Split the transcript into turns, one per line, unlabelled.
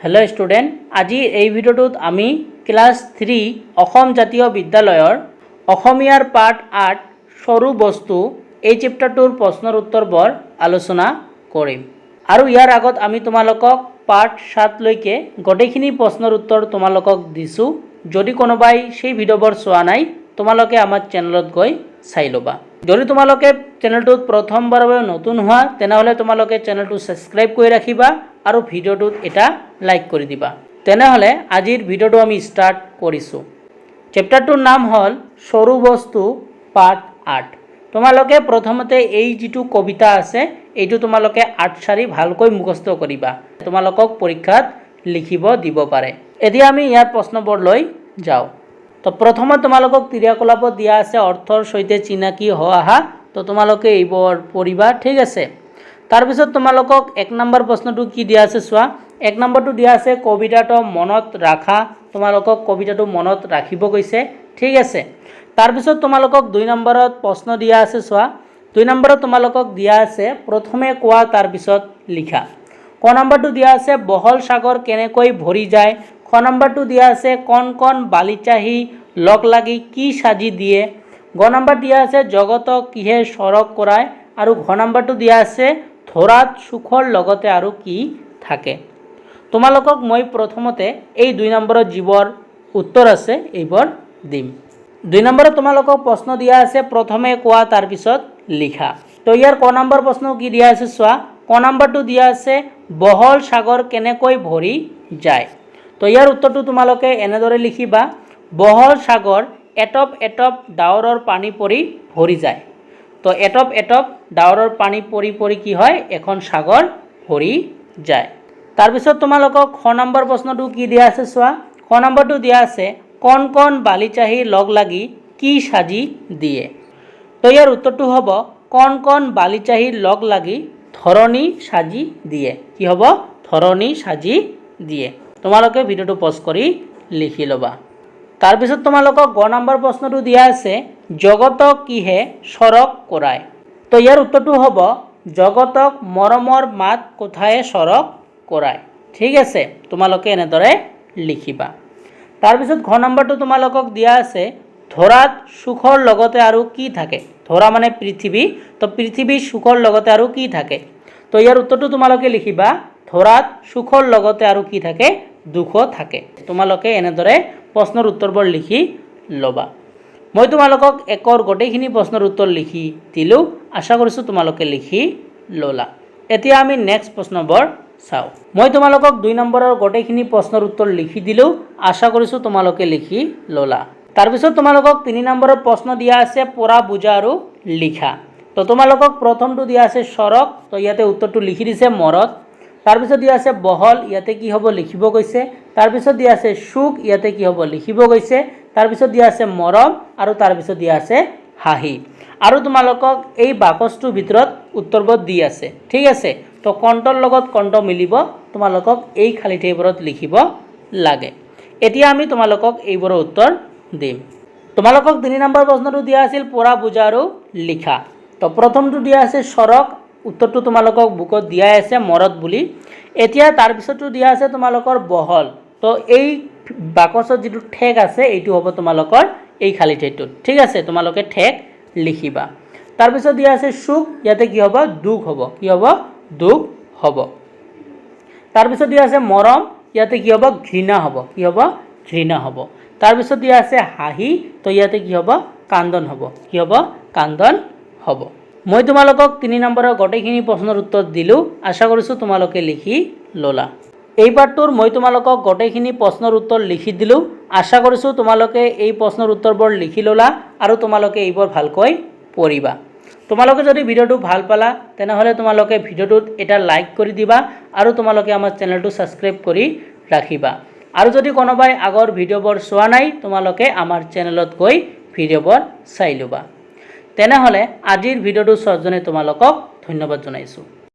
Hello student आज এই ভিডিওটোত আমি ক্লাস 3 অসম জাতীয় বিদ্যালয়ৰ অসমীয়াৰ পাঠ 8 সৰু বস্তু এই চেপ্টাৰটোৰ প্ৰশ্নৰ উত্তৰবোৰ আলোচনা কৰিম আৰু ইয়াৰ আগত আমি তোমালোকক পাঠ 7 লৈকে গটেখিনি প্ৰশ্নৰ উত্তৰ তোমালোকক দিছো যদি কোনোবাই সেই ভিডিওবোৰ চোৱা নাই তোমালোকে আমাৰ চেনেলত গৈ চাই লবা যদি তোমালোকে চেনেলটোত প্ৰথমবাৰৰ বাবে নতুন হোৱা তেনেহলে তোমালোকে চেনেলটো সাবস্ক্ৰাইব কৰি ৰাখিবা আৰু ভিডিওটোত এটা লাইক কৰি দিবা তেনেহলে আজিৰ ভিডিওটো আমি স্টাৰ্ট কৰিছো চেপ্টাৰটোৰ নাম হল সৰু বস্তু পাঠ 8 তোমালোকে প্ৰথমতে এই যেটো কবিতা আছে এইটো তোমালোকে 8 শাৰী ভালকৈ মুখস্থ কৰিবা তোমালোকক পৰীক্ষাত লিখিব দিব পাৰে এতিয়া আমি ইয়াৰ প্ৰশ্নবোৰ লৈ যাও তো প্ৰথমে তোমালোকক ক্ৰিয়াকলাপত দিয়া আছে অৰ্থৰ সৈতে চিনাকি হোৱা তো তোমালোকে এইবোৰ পঢ়িবা ঠিক আছে তাৰ পিছত তোমালোকক 1 নম্বৰ প্ৰশ্নটো কি দিয়া আছে চোৱা 1 নম্বৰটো দিয়া আছে কবিতাটো মনত ৰাখা তোমালোকক কবিতাটো মনত ৰাখিব কৈছে ঠিক আছে তাৰ পিছত তোমালোকক 2 নম্বৰত প্ৰশ্ন দিয়া আছে চোৱা 2 নম্বৰত তোমালোকক দিয়া আছে প্ৰথমে কোৱা তাৰ পিছত লিখা ক নম্বৰটো দিয়া আছে বহল সাগৰ কেনেকৈ ভৰি যায় খ নম্বৰটো দিয়া আছে কোন কোন বালিচাহি লগ লাগি কি সাজি দিয়ে গ নম্বৰ দিয়া আছে জগতক কিহে সৰক কৰায় আৰু ঘ নম্বৰটো দিয়া আছে ধৰাত সুখৰ লগতে আৰু কি থাকে তোমালোকক মই প্ৰথমতে এই 2 নম্বৰৰ জীৱৰ উত্তৰ আছে এইবোৰ দিম 2 নম্বৰত তোমালোকক প্ৰশ্ন দিয়া আছে প্ৰথমে কোৱা তাৰ পিছত লিখা তো ইয়াৰ ক নম্বৰ প্ৰশ্ন কি দিয়া আছে চোৱা ক নম্বৰটো দিয়া আছে বহল সাগৰ কেনেকৈ ভৰি যায় তো ইয়াৰ উত্তৰটো তোমালোকে এনেদৰে লিখিবা বহল সাগৰ এটপ এটপ ডাৱৰৰ পানী পৰি ভৰি যায় তো এটপ এটপ ডাৱৰৰ পানী পৰি পৰি কি হয় এখন সাগৰ ভৰি যায় তাৰ পিছত তোমালোকক খ নম্বৰ প্ৰশ্নটো কি দিয়া আছে চোৱা খ নম্বৰটো দিয়া আছে কোন কোন বালিচাহি লগ লাগি কি সাজি দিয়ে তো ইয়াৰ উত্তৰটো হ'ব কোন কোন বালিচাহি লগ লাগি ধৰণী সাজি দিয়ে কি হ'ব ধৰণী সাজি দিয়ে তোমালোকে ভিডিওটো পজ কৰি লিখি লবা তাৰ পিছত তোমালোকক গ নম্বৰ প্ৰশ্নটো দিয়া আছে জগতক কিহে সৰক কৰায় তো ইয়াৰ উত্তৰটো হ'ব জগতক মৰমৰ মাত কোঠায়ে সৰক কৰায় ঠিক আছে তোমালোকে এনেদৰে লিখিবা তাৰ পিছত ঘ নম্বৰটো তোমালোকক দিয়া আছে ধৰাত সুখৰ লগতে আৰু কি থাকে ধৰা মানে পৃথিৱী তো পৃথিৱীৰ সুখৰ লগতে আৰু কি থাকে তো ইয়াৰ উত্তৰটো তোমালোকে লিখিবা ধৰাত সুখৰ লগতে আৰু কি থাকে দুখ থাকে তোমালোকে এনেদৰে প্ৰশ্নৰ উত্তৰবোৰ লিখি লবা মই তোমালোকক একৰ গটেখিনি প্ৰশ্নৰ উত্তৰ লিখি দিলো আশা কৰিছো তোমালোকে লিখি ললা এতিয়া আমি নেক্সট প্ৰশ্নবোৰ চাও মই তোমালোকক 2 নম্বৰৰ গটেখিনি প্ৰশ্নৰ উত্তৰ লিখি দিলো আশা কৰিছো তোমালোকে লিখি ললা তাৰ পিছত তোমালোকক 3 নম্বৰৰ প্ৰশ্ন দিয়া আছে পঢ়া বুজা আৰু লিখা তো তোমালোকক প্ৰথমটো দিয়া আছে সৰক তো ইয়াতে উত্তৰটো লিখি দিছে মৰত তাৰ পিছত দিয়া আছে বহল ইয়াতে কি হ'ব লিখিব কৈছে তাৰ পিছত দিয়া আছে সুখ ইয়াতে কি হ'ব লিখিব কৈছে তাৰ পিছত দিয়া আছে মৰম আৰু তাৰ পিছত দিয়া আছে হাঁহি আৰু তোমালোকক এই বাকচটোৰ ভিতৰত উত্তৰবোৰ দি আছে ঠিক আছে তো কণ্ঠৰ লগত কণ্ঠ মিলিব তোমালোকক এই খালি ঠাইবোৰত লিখিব লাগে এতিয়া আমি তোমালোকক এইবোৰৰ উত্তৰ দিম তোমালোকক 3 নম্বৰ প্ৰশ্নটো দিয়া আছিল পঢ়া বুজা আৰু লিখা তো প্ৰথমটো দিয়া আছে সৰক উত্তৰটো তোমালোকক বুকত দিয়া আছে মৰত বুলি এতিয়া তাৰ পিছতো দিয়া আছে তোমালোকৰ বহল তো এই বাকচত যেটো ঠেক আছে এইটো হ'ব তোমালোকৰ এই খালি ঠাইটোত ঠিক আছে তোমালোকে ঠেক লিখিবা তাৰ পিছত দিয়া আছে সুখ ইয়াতে কি হ'ব দুখ হ'ব কি হ'ব দুখ হ'ব তাৰ পিছত দিয়া আছে মৰম ইয়াতে কি হ'ব ঘৃণা হ'ব কি হ'ব ঘৃণা হ'ব তাৰ পিছত দিয়া আছে হাঁহি তো ইয়াতে কি হ'ব কান্দন হ'ব কি হ'ব কান্দন হ'ব মই তোমালোকক 3 নম্বৰৰ গটেখিনি প্ৰশ্নৰ উত্তৰ দিলো আশা কৰিছো তোমালোকে লিখি ললা এই পাঠটোৰ মই তোমালোকক গটেখিনি প্ৰশ্নৰ উত্তৰ লিখি দিলো আশা কৰিছো তোমালোকে এই প্ৰশ্নৰ উত্তৰবোৰ লিখি ললা আৰু তোমালোকে এইবোৰ ভালকৈ পঢ়িবা তোমালোকে যদি ভিডিওটো ভাল পালা তেনেহলে তোমালোকে ভিডিওটোত এটা লাইক কৰি দিবা আৰু তোমালোকে আমাৰ চেনেলটো সাবস্ক্ৰাইব কৰি ৰাখিবা আৰু যদি কোনোবাই আগৰ ভিডিওবোৰ চোৱা নাই তোমালোকে আমাৰ চেনেলত গৈ ভিডিওবোৰ চাই লবা তেনেহলে আজিৰ ভিডিওটো সৰ্জনে তোমালোকক ধন্যবাদ জনাইছো।